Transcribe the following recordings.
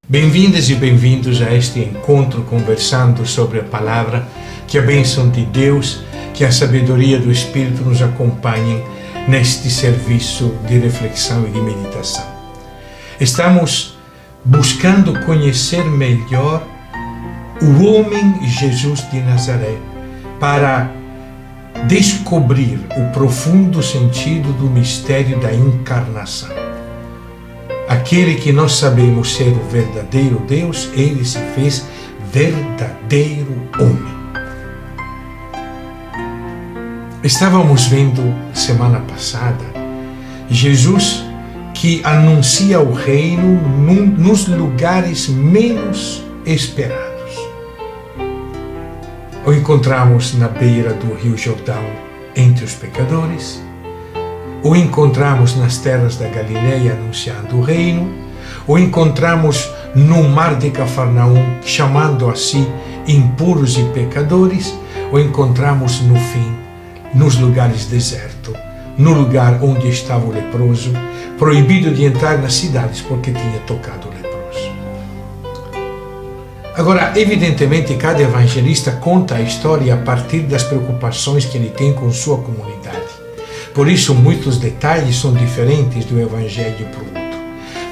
Bem-vindas e bem-vindos a este encontro conversando sobre a palavra. Que a bênção de Deus, que a sabedoria do Espírito nos acompanhem neste serviço de reflexão e de meditação. Estamos buscando conhecer melhor o homem Jesus de Nazaré para descobrir o profundo sentido do mistério da encarnação. Aquele que nós sabemos ser o verdadeiro Deus, ele se fez verdadeiro homem. Estávamos vendo semana passada Jesus que anuncia o reino nos lugares menos esperados. O encontramos na beira do Rio Jordão entre os pecadores, o encontramos nas terras da Galileia anunciando o reino, o encontramos no mar de Cafarnaum chamando a si impuros e pecadores, o encontramos no fim nos lugares desertos, no lugar onde estava o leproso, proibido de entrar nas cidades porque tinha tocado o leproso. Agora, evidentemente, cada evangelista conta a história a partir das preocupações que ele tem com sua comunidade. Por isso, muitos detalhes são diferentes do evangelho para o outro.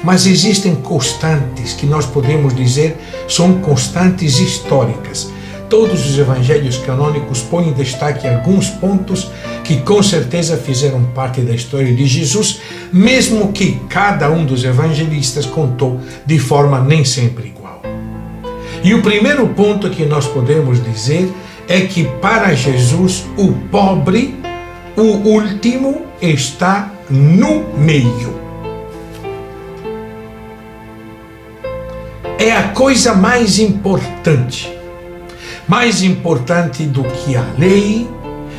Mas existem constantes que nós podemos dizer são constantes históricas. Todos os evangelhos canônicos põem em destaque alguns pontos que com certeza fizeram parte da história de Jesus, mesmo que cada um dos evangelistas contou de forma nem sempre igual. E o primeiro ponto que nós podemos dizer é que para Jesus o pobre, o último, está no meio. É a coisa mais importante do que a lei,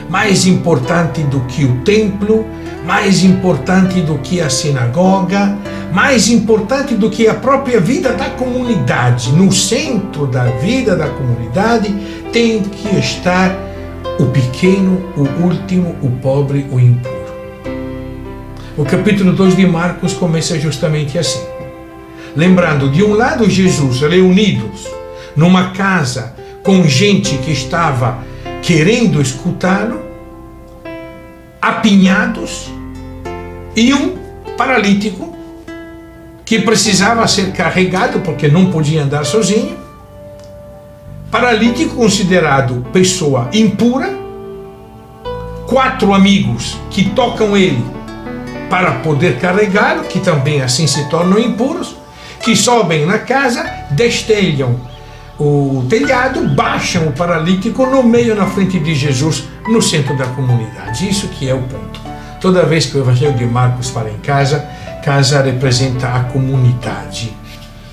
mais importante do que o templo, mais importante do que a sinagoga, mais importante do que a própria vida da comunidade. No centro da vida da comunidade tem que estar o pequeno, o último, o pobre, o impuro. O capítulo 2 de Marcos começa justamente assim. Lembrando, de um lado, Jesus reunidos numa casa com gente que estava querendo escutá-lo, apinhados, e um paralítico que precisava ser carregado porque não podia andar sozinho, paralítico considerado pessoa impura, 4 amigos que tocam ele para poder carregá-lo, que também assim se tornam impuros, que sobem na casa, destelham o telhado, baixam o paralítico no meio, na frente de Jesus, no centro da comunidade. Isso que é o ponto. Toda vez que o Evangelho de Marcos fala em casa, casa representa a comunidade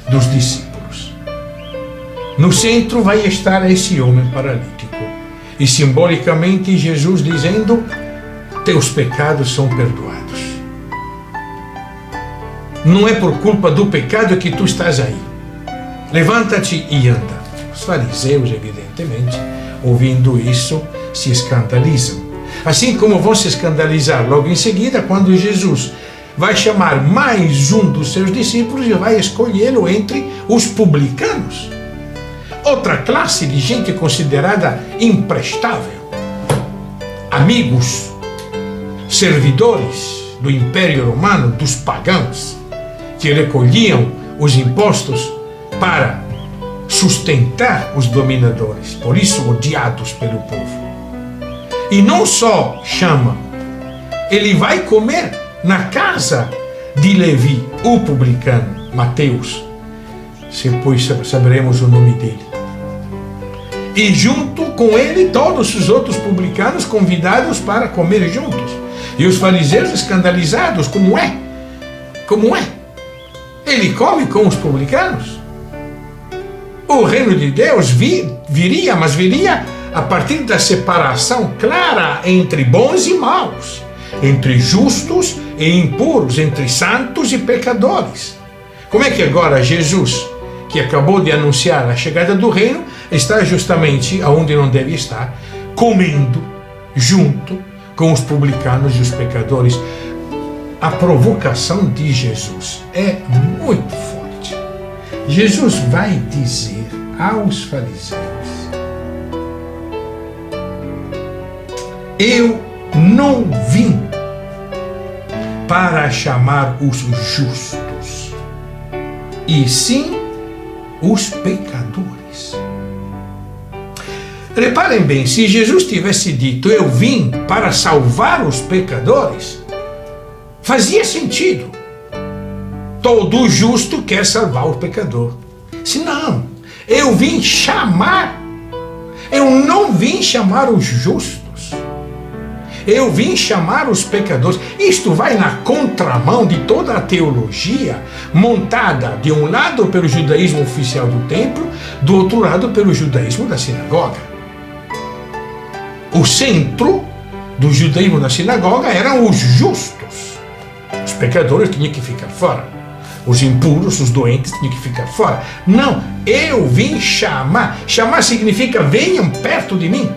dos discípulos. No centro vai estar esse homem paralítico. E simbolicamente Jesus dizendo: teus pecados são perdoados. Não é por culpa do pecado que tu estás aí. Levanta-te e anda. Os fariseus, evidentemente, ouvindo isso, se escandalizam. Assim como vão se escandalizar logo em seguida quando Jesus vai chamar mais um dos seus discípulos e vai escolhê-lo entre os publicanos. Outra classe de gente considerada imprestável. Amigos, servidores do Império Romano, dos pagãos, que recolhiam os impostos para sustentar os dominadores, por isso odiados pelo povo. E não só chama, ele vai comer na casa de Levi, o publicano, Mateus, depois saberemos o nome dele. E junto com ele todos os outros publicanos convidados para comer juntos. E os fariseus escandalizados, como é? Ele come com os publicanos? O reino de Deus viria a partir da separação clara entre bons e maus, entre justos e impuros, entre santos e pecadores. Como é que agora Jesus, que acabou de anunciar a chegada do reino, está justamente onde não deve estar, comendo junto com os publicanos e os pecadores? A provocação de Jesus é muito forte. Jesus vai dizer aos fariseus: eu não vim para chamar os justos, e sim os pecadores. Reparem bem, se Jesus tivesse dito eu vim para salvar os pecadores, fazia sentido. Todo justo quer salvar o pecador. Se não, eu vim chamar, eu não vim chamar os justos, eu vim chamar os pecadores. Isto vai na contramão de toda a teologia montada de um lado pelo judaísmo oficial do templo, do outro lado pelo judaísmo da sinagoga. O centro do judaísmo da sinagoga eram os justos. Os pecadores tinham que ficar fora. Os impuros, os doentes tinham que ficar fora. Não, eu vim chamar. Chamar significa venham perto de mim.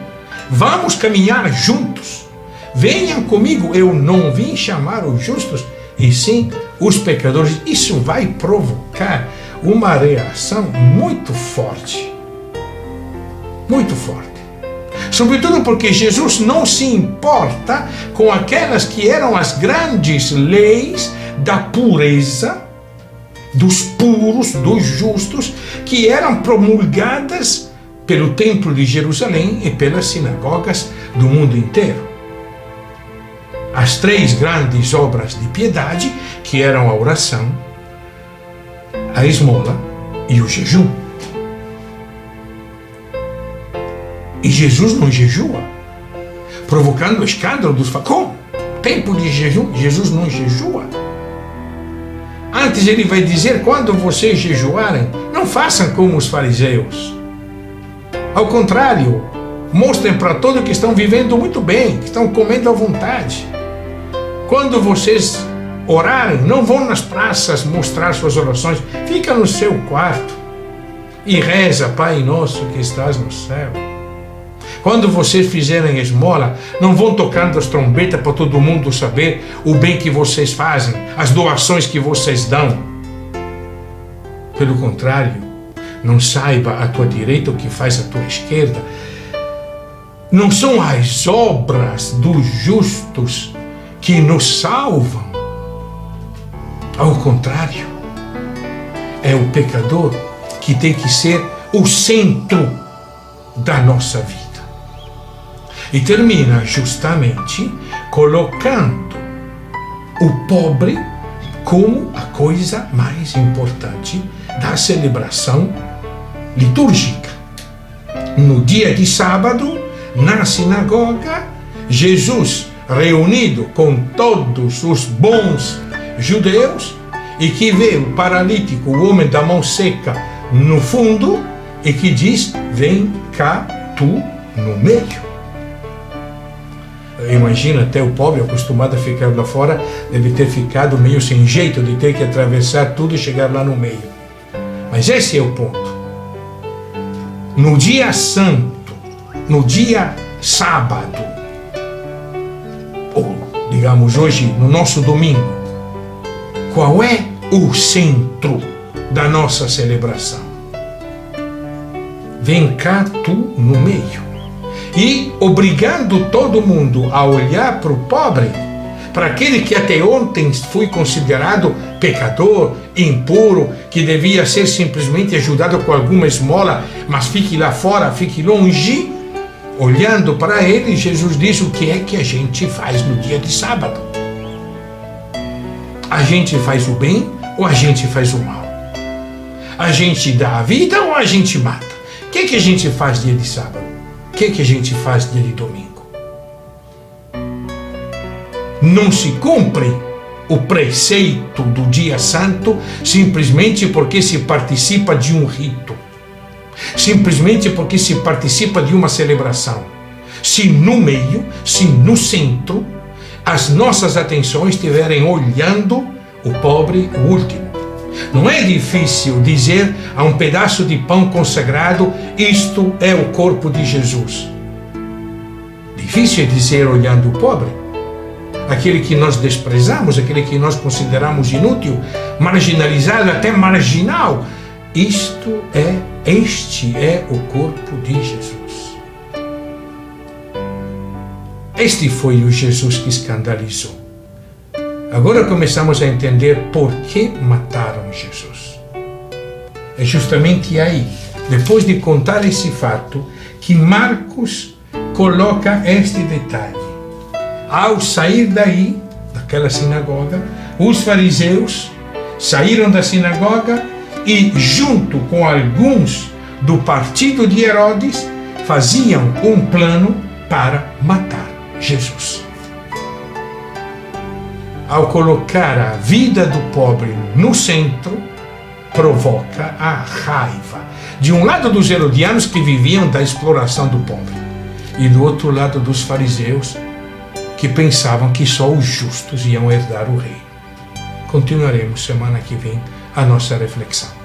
Vamos caminhar juntos. Venham comigo. Eu não vim chamar os justos, e sim os pecadores. Isso vai provocar uma reação muito forte. Muito forte. Sobretudo porque Jesus não se importa com aquelas que eram as grandes leis da pureza, dos puros, dos justos, que eram promulgadas pelo Templo de Jerusalém e pelas sinagogas do mundo inteiro. As 3 grandes obras de piedade, que eram a oração, a esmola e o jejum. E Jesus não jejua, provocando o escândalo dos fariseus. Como? Tempo de jejum, Jesus não jejua. Antes ele vai dizer, quando vocês jejuarem, não façam como os fariseus. Ao contrário, mostrem para todos que estão vivendo muito bem, que estão comendo à vontade. Quando vocês orarem, não vão nas praças mostrar suas orações, fica no seu quarto e reza, Pai Nosso que estás no céu. Quando vocês fizerem esmola, não vão tocando as trombetas para todo mundo saber o bem que vocês fazem, as doações que vocês dão. Pelo contrário, não saiba à tua direita o que faz à tua esquerda. Não são as obras dos justos que nos salvam. Ao contrário, é o pecador que tem que ser o centro da nossa vida. E termina justamente colocando o pobre como a coisa mais importante da celebração litúrgica. No dia de sábado, na sinagoga, Jesus, reunido com todos os bons judeus, e que vê o paralítico, o homem da mão seca, no fundo, e que diz: vem cá tu no meio. Imagina, até o pobre, acostumado a ficar lá fora, deve ter ficado meio sem jeito de ter que atravessar tudo e chegar lá no meio. Mas esse é o ponto. No dia santo, no dia sábado, ou digamos hoje, no nosso domingo, qual é o centro da nossa celebração? Vem cá tu no meio. E obrigando todo mundo a olhar para o pobre, para aquele que até ontem foi considerado pecador, impuro, que devia ser simplesmente ajudado com alguma esmola, mas fique lá fora, fique longe. Olhando para ele, Jesus diz o que é que a gente faz no dia de sábado. A gente faz o bem ou a gente faz o mal? A gente dá a vida ou a gente mata? O que é que a gente faz dia de sábado? O que é que a gente faz dia de domingo? Não se cumpre o preceito do dia santo simplesmente porque se participa de um rito, simplesmente porque se participa de uma celebração. Se no meio, se no centro, as nossas atenções estiverem olhando o pobre, o último. Não é difícil dizer a um pedaço de pão consagrado: isto é o corpo de Jesus. Difícil é dizer olhando o pobre, aquele que nós desprezamos, aquele que nós consideramos inútil, marginalizado, até marginal, Este é o corpo de Jesus. Este foi o Jesus que escandalizou. Agora começamos a entender por que mataram Jesus. É justamente aí, depois de contar esse fato, que Marcos coloca este detalhe. Ao sair daquela sinagoga, os fariseus saíram da sinagoga e, junto com alguns do partido de Herodes, faziam um plano para matar Jesus. Ao colocar a vida do pobre no centro, provoca a raiva. De um lado dos herodianos, que viviam da exploração do pobre, e do outro lado dos fariseus, que pensavam que só os justos iam herdar o reino. Continuaremos semana que vem a nossa reflexão.